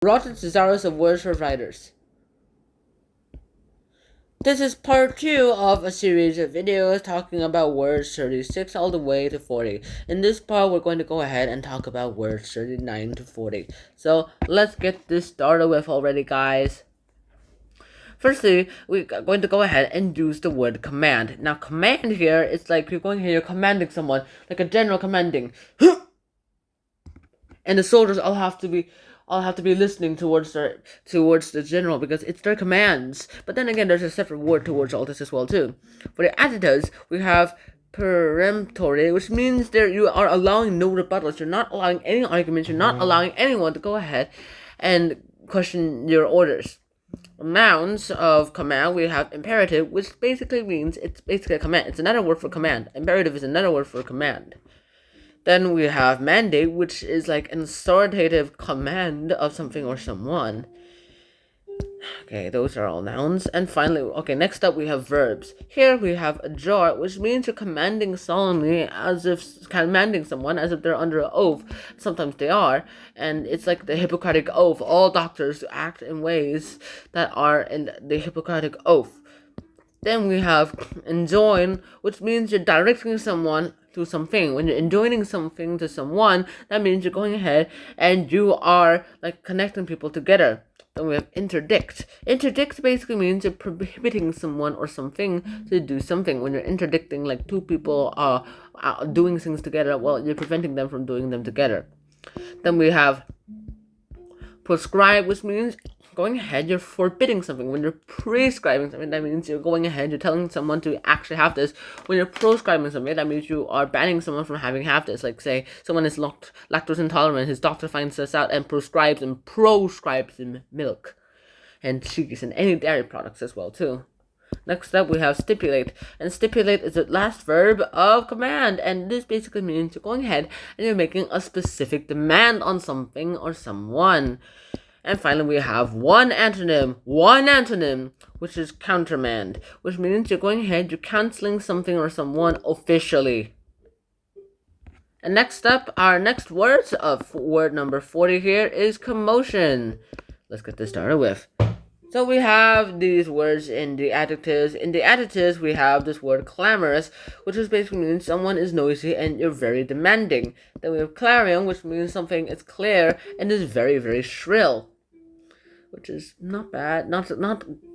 Rotten Thesaurus of Words for Writers. This is part 2 of a series of videos talking about words 36 all the way to 40. In this part, we're going to go ahead and talk about words 39 to 40. So let's get this started with already, guys. Firstly, we're going to go ahead and use the word command. Now, command here is like you're going here, you're commanding someone, like a general commanding. And the soldiers all have to be listening towards the general because it's their commands. But then again, there's a separate word towards all this as well too. For the adjectives, we have peremptory, which means there you are allowing no rebuttals. You're not allowing any arguments. You're not allowing anyone to go ahead and question your orders. Nouns of command, we have imperative, which basically means it's basically a command. It's another word for command. Imperative is another word for command. Then we have mandate, which is like an authoritative command of something or someone. Okay, those are all nouns. And finally, okay, next up we have verbs. Here we have adjure, which means you're commanding solemnly, as if commanding someone as if they're under an oath. Sometimes they are, and it's like the Hippocratic Oath. All doctors act in ways that are in the Hippocratic Oath. Then we have enjoin, which means you're directing someone to something. When you're enjoining something to someone, that means you're going ahead and you are like connecting people together. Then we have interdict. Interdict basically means you're prohibiting someone or something to do something. When you're interdicting like two people are doing things together, well, you're preventing them from doing them together. Then we have prescribe, which means going ahead, you're forbidding something. When you're prescribing something, that means you're going ahead, you're telling someone to actually have this. When you're proscribing something, that means you are banning someone from having have this. Like say someone is lactose intolerant, his doctor finds this out and proscribes him milk and cheese and any dairy products as well too. Next up, we have stipulate, and stipulate is the last verb of command, and this basically means you're going ahead and you're making a specific demand on something or someone. And finally, we have one antonym, which is countermand, which means you're going ahead, you're canceling something or someone officially. And next up, our next words of word number 40 here is commotion. Let's get this started with. So we have these words in the adjectives. In the adjectives, we have this word clamorous, which is basically means someone is noisy and you're very demanding. Then we have clarion, which means something is clear and is very, very shrill, which is not bad, not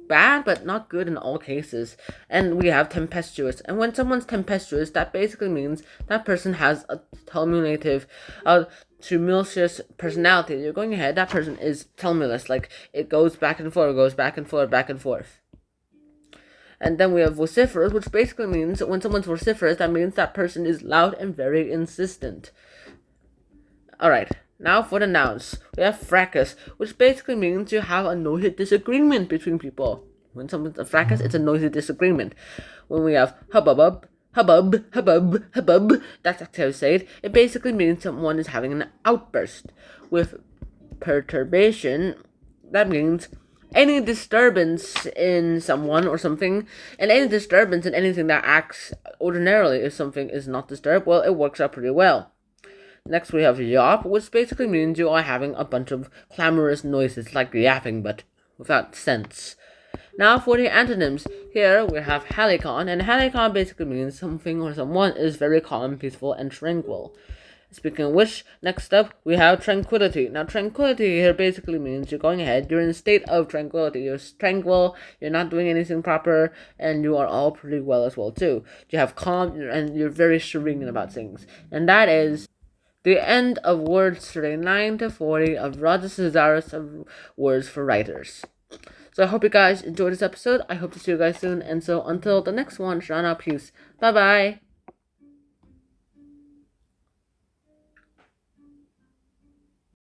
bad, but not good in all cases. And we have tempestuous, and when someone's tempestuous, that basically means that person has a tumultuous personality. You're going ahead, that person is tumultuous, like it goes back and forth, back and forth. And then we have vociferous, which basically means when someone's vociferous, that means that person is loud and very insistent. Alright, now for the nouns. We have fracas, which basically means you have a noisy disagreement between people. When someone's a fracas, it's a noisy disagreement. When we have hubbub, that's actually how you say it. It basically means someone is having an outburst. With perturbation, that means any disturbance in someone or something, and any disturbance in anything that acts ordinarily if something is not disturbed, well, it works out pretty well. Next we have yawp, which basically means you are having a bunch of clamorous noises, like yapping, but without sense. Now for the antonyms. Here we have helicon, and helicon basically means something or someone is very calm, peaceful, and tranquil. Speaking of which, next up we have tranquility. Now tranquility here basically means you're going ahead, you're in a state of tranquility, you're tranquil, you're not doing anything proper, and you are all pretty well as well too. You have calm, and you're very serene about things. And that is the end of words 39 to 40 of Roger Thesaurus of Words for Writers. So I hope you guys enjoyed this episode. I hope to see you guys soon. And so until the next one, Shana, peace. Bye-bye.